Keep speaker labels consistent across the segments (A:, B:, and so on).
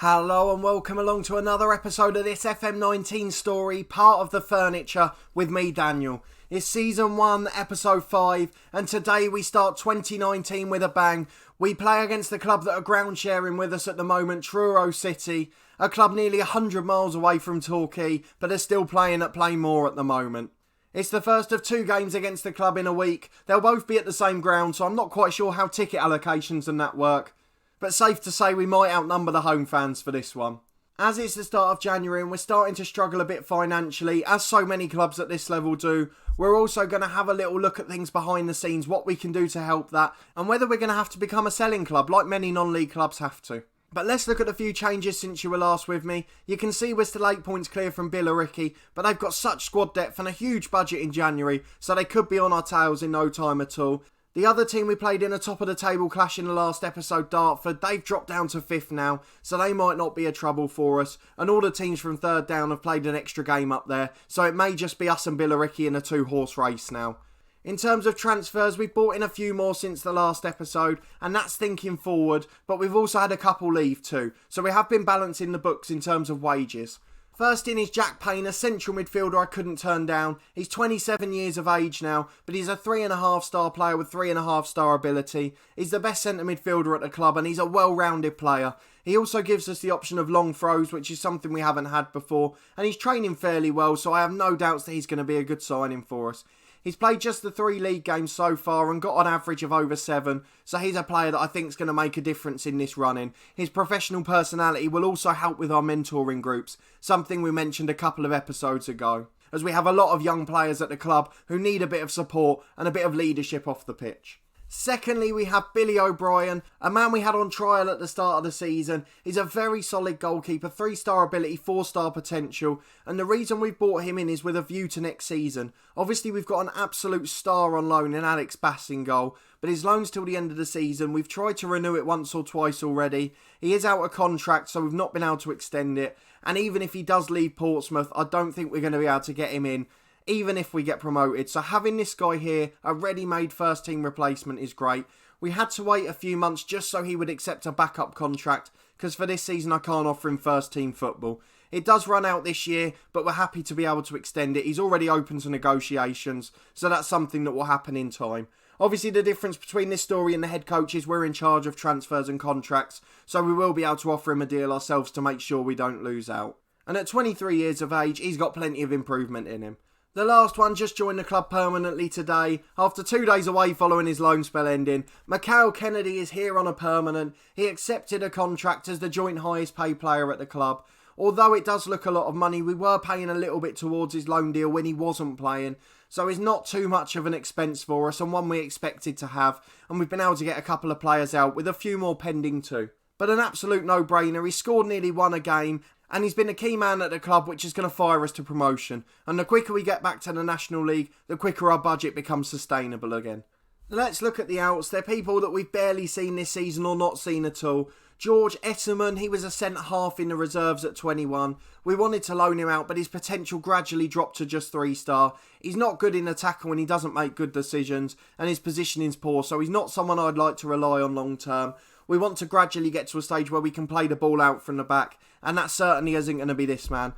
A: Hello and welcome along to another episode of this FM19 story, part of The Furniture, with me, Daniel. It's Season 1, Episode 5, and today we start 2019 with a bang. We play against the club that are ground sharing with us at the moment, Truro City, a club nearly 100 miles away from Torquay, but are still playing at Playmore at the moment. It's the first of two games against the club in a week. They'll both be at the same ground, so I'm not quite sure how ticket allocations and that work. But safe to say we might outnumber the home fans for this one. As it's the start of January and we're starting to struggle a bit financially, as so many clubs at this level do, we're also going to have a little look at things behind the scenes, what we can do to help that, and whether we're going to have to become a selling club like many non-league clubs have to. But let's look at a few changes since you were last with me. You can see we're still 8 points clear from Billericay, but they've got such squad depth and a huge budget in January, so they could be on our tails in no time at all. The other team we played in a top of the table clash in the last episode, Dartford, they've dropped down to 5th now, so they might not be a trouble for us. And all the teams from 3rd down have played an extra game up there, so it may just be us and Billericay in a 2-horse race now. In terms of transfers, we've brought in a few more since the last episode, and that's thinking forward, but we've also had a couple leave too, so we have been balancing the books in terms of wages. First in is Jack Payne, a central midfielder I couldn't turn down. He's 27 years of age now, but he's a 3.5 star player with 3.5 star ability. He's the best centre midfielder at the club and he's a well-rounded player. He also gives us the option of long throws, which is something we haven't had before, and he's training fairly well, so I have no doubts that he's going to be a good signing for us. He's played just the 3 league games so far and got an average of over 7, so he's a player that I think is going to make a difference in this run-in. His professional personality will also help with our mentoring groups, something we mentioned a couple of episodes ago, as we have a lot of young players at the club who need a bit of support and a bit of leadership off the pitch. Secondly, we have Billy O'Brien, a man we had on trial at the start of the season. He's a very solid goalkeeper, 3-star ability, 4-star potential, and the reason we've brought him in is with a view to next season. Obviously, we've got an absolute star on loan in Alex Bass in goal, but his loan's till the end of the season. We've tried to renew it once or twice already. He is out of contract, so we've not been able to extend it, and even if he does leave Portsmouth, I don't think we're going to be able to get him in, even if we get promoted. So having this guy here, a ready-made first team replacement, is great. We had to wait a few months just so he would accept a backup contract, because for this season I can't offer him first team football. It does run out this year, but we're happy to be able to extend it. He's already open to negotiations, so that's something that will happen in time. Obviously the difference between this story and the head coach is we're in charge of transfers and contracts, so we will be able to offer him a deal ourselves to make sure we don't lose out. And at 23 years of age, he's got plenty of improvement in him. The last one just joined the club permanently today. After 2 days away following his loan spell ending, Mikhail Kennedy is here on a permanent. He accepted a contract as the joint highest paid player at the club. Although it does look a lot of money, we were paying a little bit towards his loan deal when he wasn't playing. So it's not too much of an expense for us and one we expected to have. And we've been able to get a couple of players out with a few more pending too. But an absolute no-brainer. He scored nearly 1 a game. And he's been a key man at the club, which is going to fire us to promotion. And the quicker we get back to the National League, the quicker our budget becomes sustainable again. Let's look at the outs. They're people that we've barely seen this season or not seen at all. George Etterman, he was a centre-half in the reserves at 21. We wanted to loan him out, but his potential gradually dropped to just 3-star. He's not good in the tackle and he doesn't make good decisions, and his positioning's poor, so he's not someone I'd like to rely on long term. We want to gradually get to a stage where we can play the ball out from the back, and that certainly isn't going to be this man.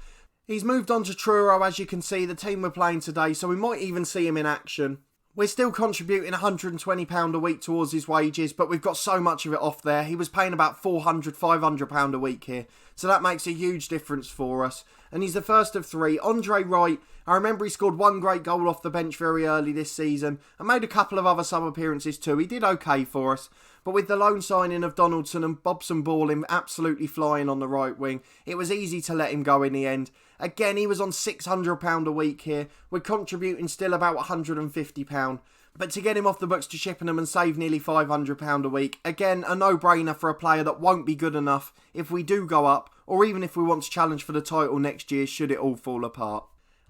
A: He's moved on to Truro, as you can see, the team we're playing today, so we might even see him in action. We're still contributing £120 a week towards his wages, but we've got so much of it off there. He was paying about £400, £500 a week here, so that makes a huge difference for us. And he's the first of 3. Andre Wright, I remember he scored 1 great goal off the bench very early this season, and made a couple of other sub appearances too. He did okay for us. But with the loan signing of Donaldson and Bobson Ballin absolutely flying on the right wing, it was easy to let him go in the end. Again, he was on £600 a week here. We're contributing still about £150. But to get him off the books to Chippenham and save nearly £500 a week, again, a no-brainer for a player that won't be good enough if we do go up, or even if we want to challenge for the title next year should it all fall apart.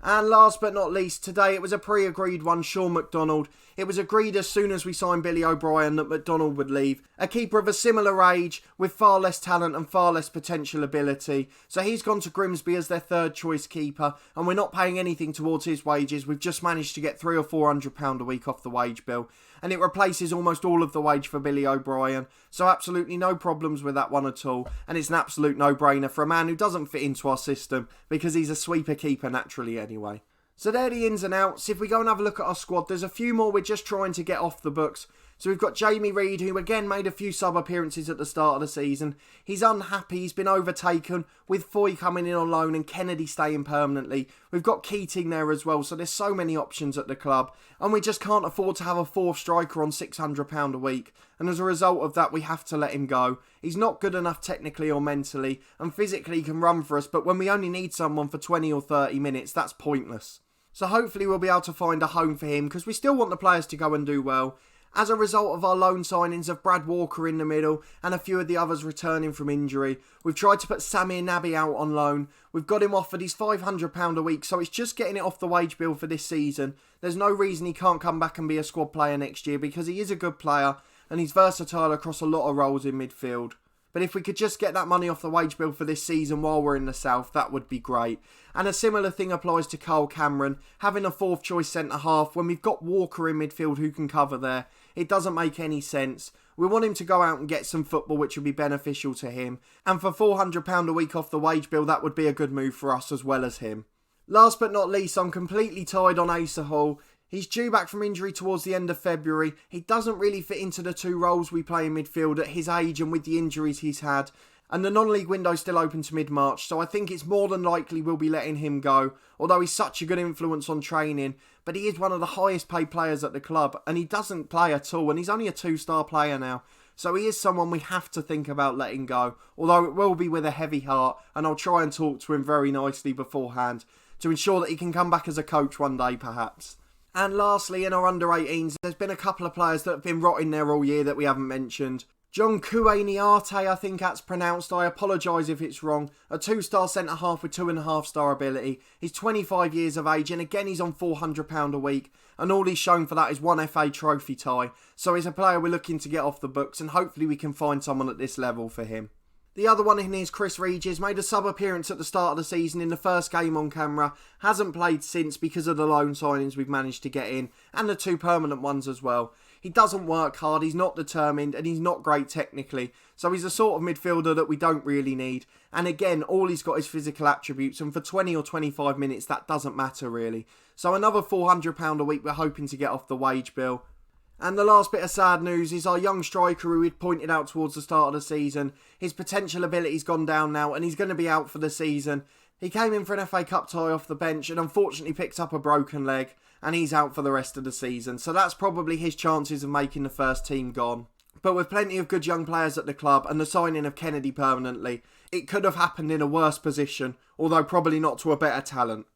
A: And last but not least, today it was a pre-agreed one, Sean McDonald. It was agreed as soon as we signed Billy O'Brien that McDonald would leave. A keeper of a similar age, with far less talent and far less potential ability. So he's gone to Grimsby as their third choice keeper, and we're not paying anything towards his wages. We've just managed to get £300 or £400 a week off the wage bill. and it replaces almost all of the wage for Billy O'Brien, so absolutely no problems with that one at all, and it's an absolute no-brainer for a man who doesn't fit into our system because he's a sweeper keeper naturally anyway. So they're the ins and outs. If we go and have a look at our squad, there's a few more we're just trying to get off the books. So we've got Jamie Reid, who again made a few sub-appearances at the start of the season. He's unhappy, he's been overtaken, with Foy coming in on loan and Kennedy staying permanently. We've got Keating there as well, so there's so many options at the club. And we just can't afford to have a fourth striker on £600 a week. And as a result of that, we have to let him go. He's not good enough technically or mentally, and physically he can run for us, but when we only need someone for 20 or 30 minutes, that's pointless. So hopefully we'll be able to find a home for him, because we still want the players to go and do well. As a result of our loan signings of Brad Walker in the middle and a few of the others returning from injury, we've tried to put Samir Naby out on loan. We've got him offered his £500 a week, so it's just getting it off the wage bill for this season. There's no reason he can't come back and be a squad player next year because he is a good player and he's versatile across a lot of roles in midfield. But if we could just get that money off the wage bill for this season while we're in the south, that would be great. And a similar thing applies to Carl Cameron. Having a fourth choice centre-half when we've got Walker in midfield who can cover there, it doesn't make any sense. We want him to go out and get some football which would be beneficial to him. And for £400 a week off the wage bill, that would be a good move for us as well as him. Last but not least, I'm completely tied on Asa Hall. He's due back from injury towards the end of February. He doesn't really fit into the two roles we play in midfield at his age and with the injuries he's had. And the non-league window's still open to mid-March, so I think it's more than likely we'll be letting him go. Although he's such a good influence on training, but he is one of the highest paid players at the club, and he doesn't play at all, and he's only a 2-star player now. So he is someone we have to think about letting go, although it will be with a heavy heart, and I'll try and talk to him very nicely beforehand to ensure that he can come back as a coach one day perhaps. And lastly, in our under-18s, there's been a couple of players that have been rotting there all year that we haven't mentioned. John Kueniate, I think that's pronounced. I apologise if it's wrong. A 2-star centre-half with 2.5-star ability. He's 25 years of age, and again he's on £400 a week. And all he's shown for that is one FA Trophy tie. So he's a player we're looking to get off the books, and hopefully we can find someone at this level for him. The other one in is Chris Regis, made a sub-appearance at the start of the season in the first game on camera, hasn't played since because of the loan signings we've managed to get in, and the 2 permanent ones as well. He doesn't work hard, he's not determined, and he's not great technically, so he's a sort of midfielder that we don't really need. And again, all he's got is physical attributes, and for 20 or 25 minutes that doesn't matter really. So another £400 a week we're hoping to get off the wage bill. And the last bit of sad news is our young striker who we'd pointed out towards the start of the season. His potential ability's gone down now and he's going to be out for the season. He came in for an FA Cup tie off the bench and unfortunately picked up a broken leg and he's out for the rest of the season. So that's probably his chances of making the first team gone. But with plenty of good young players at the club and the signing of Kennedy permanently, it could have happened in a worse position, although probably not to a better talent.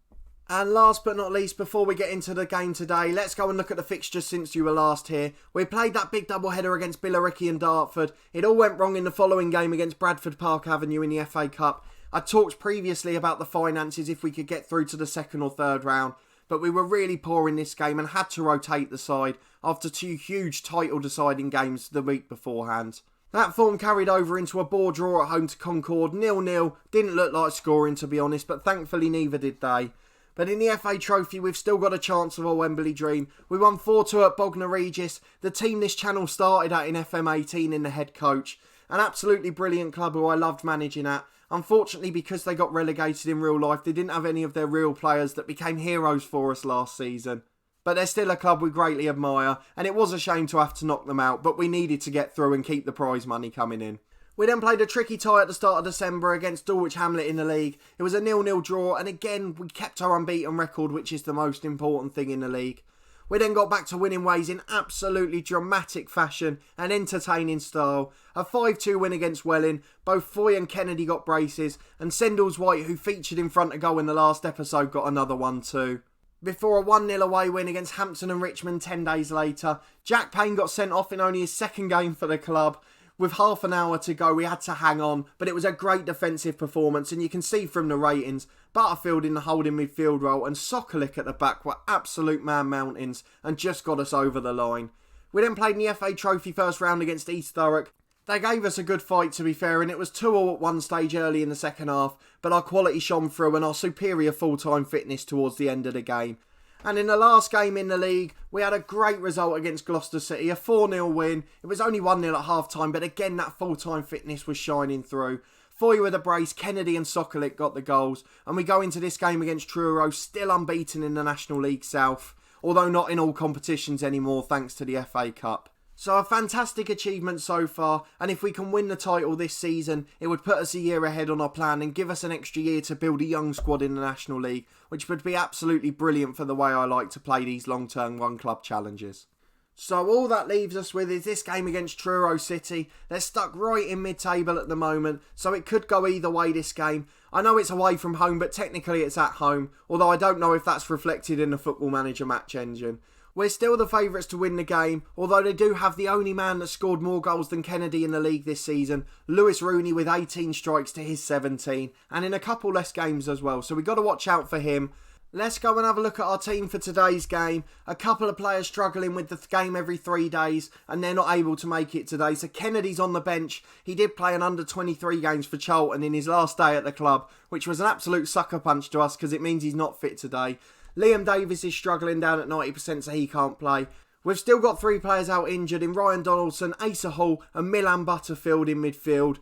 A: And last but not least, before we get into the game today, let's go and look at the fixtures since you were last here. We played that big doubleheader against Billericay and Dartford. It all went wrong in the following game against Bradford Park Avenue in the FA Cup. I talked previously about the finances if we could get through to the second or third round, but we were really poor in this game and had to rotate the side after 2 huge title-deciding games the week beforehand. That form carried over into a bore draw at home to Concord, 0-0. Didn't look like scoring to be honest, but thankfully neither did they. But in the FA Trophy, we've still got a chance of a Wembley dream. We won 4-2 at Bognor Regis, the team this channel started at in FM18 in the head coach. An absolutely brilliant club who I loved managing at. Unfortunately, because they got relegated in real life, they didn't have any of their real players that became heroes for us last season. But they're still a club we greatly admire, and it was a shame to have to knock them out, but we needed to get through and keep the prize money coming in. We then played a tricky tie at the start of December against Dulwich Hamlet in the league. It was a 0-0 draw, and again, we kept our unbeaten record, which is the most important thing in the league. We then got back to winning ways in absolutely dramatic fashion and entertaining style. A 5-2 win against Welling. Both Foy and Kennedy got braces, and Sendles White, who featured in front of goal in the last episode, got another one too. Before a 1-0 away win against Hampton and Richmond 10 days later, Jack Payne got sent off in only his second game for the club. With half an hour to go, we had to hang on, but it was a great defensive performance, and you can see from the ratings, Butterfield in the holding midfield role and Sokolic at the back were absolute man-mountains and just got us over the line. We then played in the FA Trophy first round against East Thurrock. They gave us a good fight to be fair, and it was 2-2 at one stage early in the second half, but our quality shone through and our superior full-time fitness towards the end of the game. And in the last game in the league, we had a great result against Gloucester City, a 4-0 win. It was only 1-0 at half-time, but again, that full-time fitness was shining through. Foy with a brace, Kennedy and Sokolik got the goals. And we go into this game against Truro, still unbeaten in the National League South, although not in all competitions anymore thanks to the FA Cup. So a fantastic achievement so far, and if we can win the title this season, it would put us a year ahead on our plan and give us an extra year to build a young squad in the National League, which would be absolutely brilliant for the way I like to play these long-term one-club challenges. So all that leaves us with is this game against Truro City. They're stuck right in mid-table at the moment, so it could go either way this game. I know it's away from home, but technically it's at home, although I don't know if that's reflected in the Football Manager match engine. We're still the favourites to win the game, although they do have the only man that scored more goals than Kennedy in the league this season, Lewis Rooney, with 18 strikes to his 17, and in a couple less games as well, so we've got to watch out for him. Let's go and have a look at our team for today's game. A couple of players struggling with the game every 3 days, and they're not able to make it today. So Kennedy's on the bench. He did play an under-23 games for Charlton in his last day at the club, which was an absolute sucker punch to us because it means he's not fit today. Liam Davis is struggling down at 90%, so he can't play. We've still got 3 players out injured in Ryan Donaldson, Asa Hall and Milan Butterfield in midfield.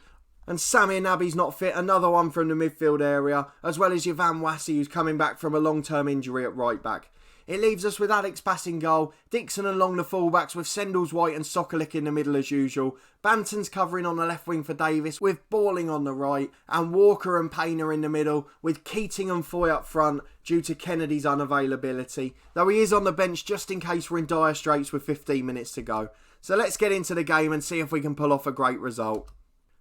A: And Samir Nabi's not fit, another one from the midfield area, as well as Yavan Wassi, who's coming back from a long-term injury at right back. It leaves us with Alex Bass in goal, Dixon along the fullbacks with Sendles White and Sokolik in the middle as usual. Banton's covering on the left wing for Davis with Balling on the right, and Walker and Payne in the middle with Keating and Foy up front due to Kennedy's unavailability, though he is on the bench just in case we're in dire straits with 15 minutes to go. So let's get into the game and see if we can pull off a great result.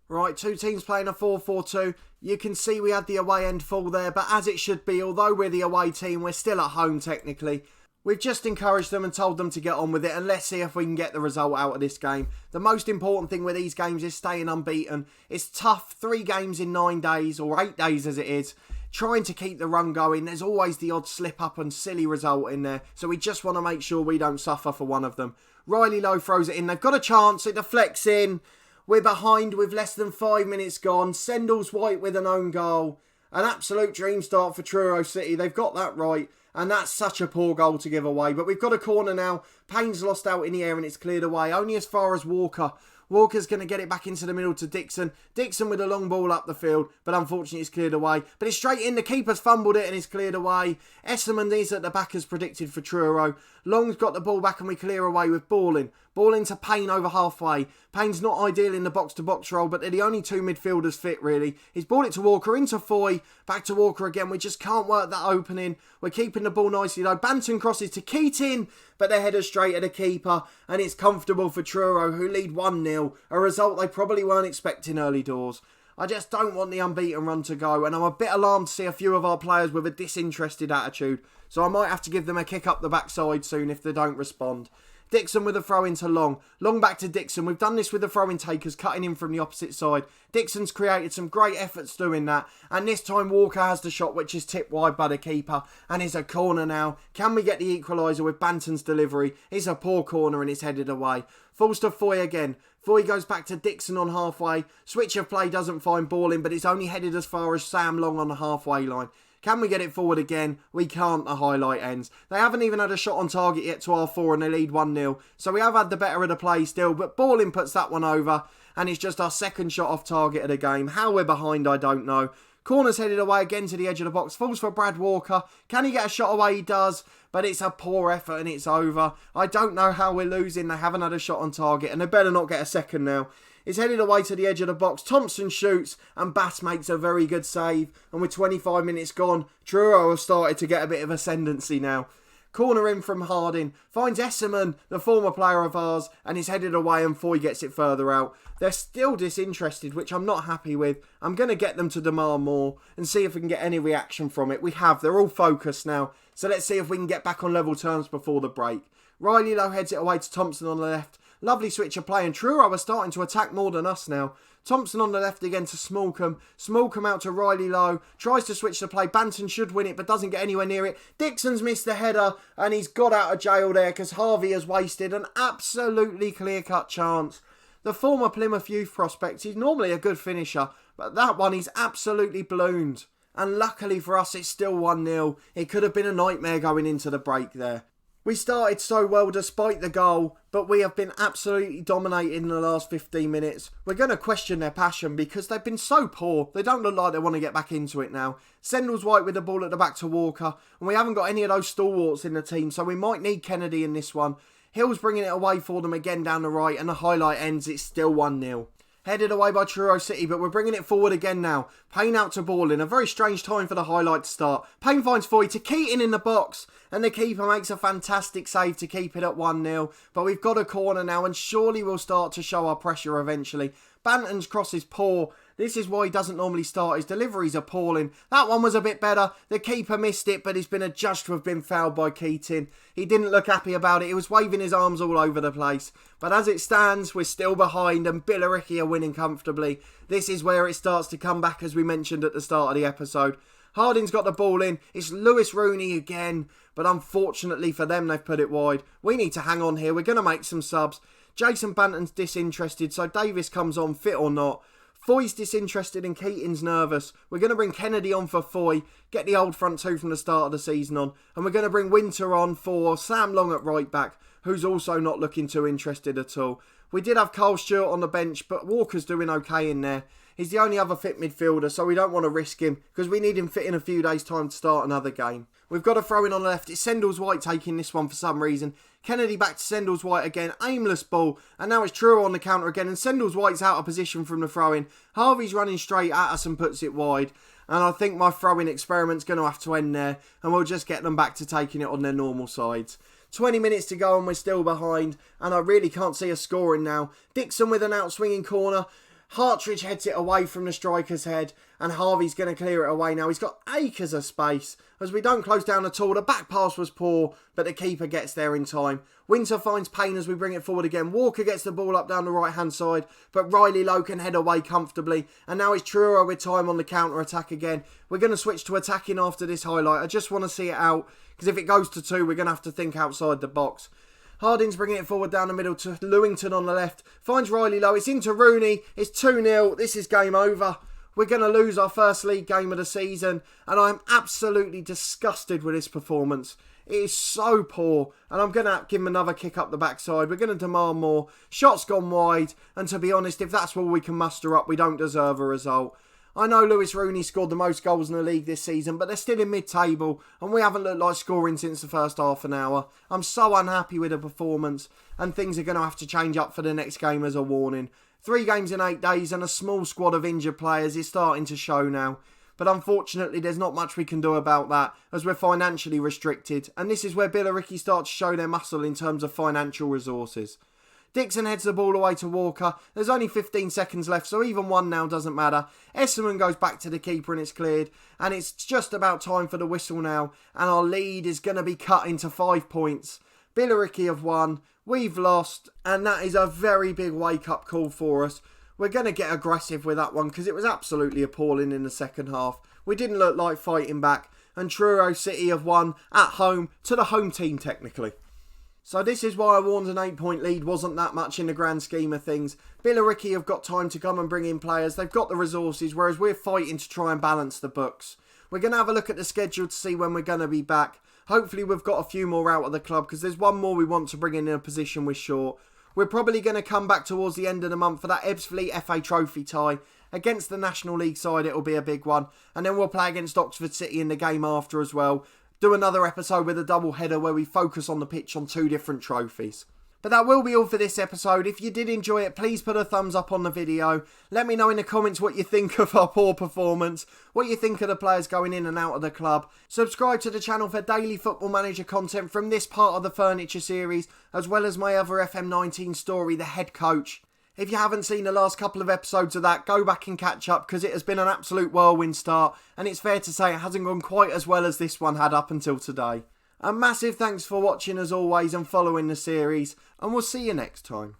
A: Right, 2 teams playing a 4-4-2. You can see we had the away end full there, but as it should be, although we're the away team, we're still at home technically. We've just encouraged them and told them to get on with it, and let's see if we can get the result out of this game. The most important thing with these games is staying unbeaten. It's tough, 3 games in 9 days, or 8 days as it is, trying to keep the run going. There's always the odd slip up and silly result in there, so we just want to make sure we don't suffer for one of them. Riley Lowe throws it in, they've got a chance, it deflects in. We're behind with less than 5 minutes gone. Sendles White with an own goal. An absolute dream start for Truro City. They've got that right. And that's such a poor goal to give away. But we've got a corner now. Payne's lost out in the air and it's cleared away. Only as far as Walker. Walker's going to get it back into the middle to Dixon. Dixon with a long ball up the field. But unfortunately it's cleared away. But it's straight in. The keeper's fumbled it and it's cleared away. Esserman is at the back as predicted for Truro. Long's got the ball back and we clear away with Balling. Ball to Payne over halfway. Payne's not ideal in the box-to-box role, but they're the only 2 midfielders fit, really. He's brought it to Walker, into Foy, back to Walker again. We just can't work that opening. We're keeping the ball nicely, though. Banton crosses to Keating, but they're headed straight at the keeper, and it's comfortable for Truro, who lead 1-0, a result they probably weren't expecting early doors. I just don't want the unbeaten run to go, and I'm a bit alarmed to see a few of our players with a disinterested attitude, so I might have to give them a kick up the backside soon if they don't respond. Dixon with a throw into Long. Long back to Dixon. We've done this with the throw-in takers cutting in from the opposite side. Dixon's created some great efforts doing that. And this time Walker has the shot which is tipped wide by the keeper. And it's a corner now. Can we get the equaliser with Banton's delivery? It's a poor corner and it's headed away. Falls to Foy again. Foy goes back to Dixon on halfway. Switch of play doesn't find Balling, but it's only headed as far as Sam Long on the halfway line. Can we get it forward again? We can't, the highlight ends. They haven't even had a shot on target yet to R4 and they lead 1-0. So we have had the better of the play still, but Balling puts that one over and it's just our second shot off target of the game. How we're behind, I don't know. Corner's headed away again to the edge of the box. Falls for Brad Walker. Can he get a shot away? He does. But it's a poor effort and it's over. I don't know how we're losing. They haven't had a shot on target and they better not get a second now. It's headed away to the edge of the box. Thompson shoots and Bass makes a very good save. And with 25 minutes gone, Truro have started to get a bit of ascendancy now. Corner in from Harding. Finds Esserman, the former player of ours, and is headed away and Foy gets it further out. They're still disinterested, which I'm not happy with. I'm going to get them to demand more and see if we can get any reaction from it. We have. They're all focused now. So let's see if we can get back on level terms before the break. Riley Lowe heads it away to Thompson on the left. Lovely switch of play and Truro are starting to attack more than us now. Thompson on the left again to Smallcombe. Smallcombe out to Riley Lowe. Tries to switch the play. Banton should win it but doesn't get anywhere near it. Dixon's missed the header and he's got out of jail there because Harvey has wasted an absolutely clear-cut chance. The former Plymouth Youth prospect, he's normally a good finisher, but that one he's absolutely ballooned. And luckily for us, it's still 1-0. It could have been a nightmare going into the break there. We started so well despite the goal, but we have been absolutely dominating in the last 15 minutes. We're going to question their passion because they've been so poor. They don't look like they want to get back into it now. Sendle's White with the ball at the back to Walker, and we haven't got any of those stalwarts in the team, so we might need Kennedy in this one. Hill's bringing it away for them again down the right, and the highlight ends. It's still 1-0. Headed away by Truro City, but we're bringing it forward again now. Payne out to ball in a very strange time for the highlight to start. Payne finds Foy to Keating in the box, and the keeper makes a fantastic save to keep it at 1-0. But we've got a corner now, and surely we'll start to show our pressure eventually. Banton's cross is poor. This is why he doesn't normally start. His delivery's appalling. That one was a bit better. The keeper missed it, but he's been adjudged to have been fouled by Keating. He didn't look happy about it. He was waving his arms all over the place. But as it stands, we're still behind and Billericay are winning comfortably. This is where it starts to come back, as we mentioned at the start of the episode. Harding's got the ball in. It's Lewis Rooney again. But unfortunately for them, they've put it wide. We need to hang on here. We're going to make some subs. Jason Banton's disinterested, so Davis comes on, fit or not. Foy's disinterested and Keating's nervous. We're going to bring Kennedy on for Foy, get the old front two from the start of the season on, and we're going to bring Winter on for Sam Long at right back, who's also not looking too interested at all. We did have Carl Stewart on the bench, but Walker's doing okay in there. He's the only other fit midfielder, so we don't want to risk him, because we need him fit in a few days' time to start another game. We've got a throw in on the left. It's Sendle's White taking this one for some reason. Kennedy back to Sendle's White again. Aimless ball. And now it's Truro on the counter again. And Sendle's White's out of position from the throw-in. Harvey's running straight at us and puts it wide. And I think my throw-in experiment's going to have to end there. And we'll just get them back to taking it on their normal sides. 20 minutes to go and we're still behind. And I really can't see us scoring now. Dixon with an out-swinging corner. Hartridge heads it away from the striker's head, and Harvey's going to clear it away now. He's got acres of space, as we don't close down at all. The back pass was poor, but the keeper gets there in time. Winter finds Payne as we bring it forward again. Walker gets the ball up down the right-hand side, but Riley Lowe can head away comfortably. And now it's Truro with time on the counter-attack again. We're going to switch to attacking after this highlight. I just want to see it out, because if it goes to 2, we're going to have to think outside the box. Harding's bringing it forward down the middle to Lewington on the left. Finds Riley Lowe. It's into Rooney. It's 2-0. This is game over. We're going to lose our first league game of the season. And I'm absolutely disgusted with this performance. It is so poor. And I'm going to give him another kick up the backside. We're going to demand more. Shots gone wide. And to be honest, if that's all we can muster up, we don't deserve a result. I know Lewis Rooney scored the most goals in the league this season, but they're still in mid-table, and we haven't looked like scoring since the first half an hour. I'm so unhappy with the performance, and things are going to have to change up for the next game as a warning. 3 games in 8 days, and a small squad of injured players is starting to show now. But unfortunately, there's not much we can do about that, as we're financially restricted, and this is where Billericay start to show their muscle in terms of financial resources. Dixon heads the ball away to Walker. There's only 15 seconds left, so even 1 now doesn't matter. Esserman goes back to the keeper and it's cleared. And it's just about time for the whistle now. And our lead is going to be cut into 5 points. Billericay have won. We've lost. And that is a very big wake-up call for us. We're going to get aggressive with that one because it was absolutely appalling in the second half. We didn't look like fighting back. And Truro City have won at home to the home team technically. So this is why I warned an 8-point lead wasn't that much in the grand scheme of things. Billericay have got time to come and bring in players. They've got the resources, whereas we're fighting to try and balance the books. We're going to have a look at the schedule to see when we're going to be back. Hopefully we've got a few more out of the club because there's one more we want to bring in a position we're short. We're probably going to come back towards the end of the month for that Ebbsfleet FA Trophy tie. Against the National League side, it'll be a big one. And then we'll play against Oxford City in the game after as well. Do another episode with a double header where we focus on the pitch on 2 different trophies. But that will be all for this episode. If you did enjoy it, please put a thumbs up on the video. Let me know in the comments what you think of our poor performance, what you think of the players going in and out of the club. Subscribe to the channel for daily Football Manager content from this part of the Furniture series, as well as my other FM19 story, The Head Coach. If you haven't seen the last couple of episodes of that, go back and catch up because it has been an absolute whirlwind start and it's fair to say it hasn't gone quite as well as this one had up until today. A massive thanks for watching as always and following the series, and we'll see you next time.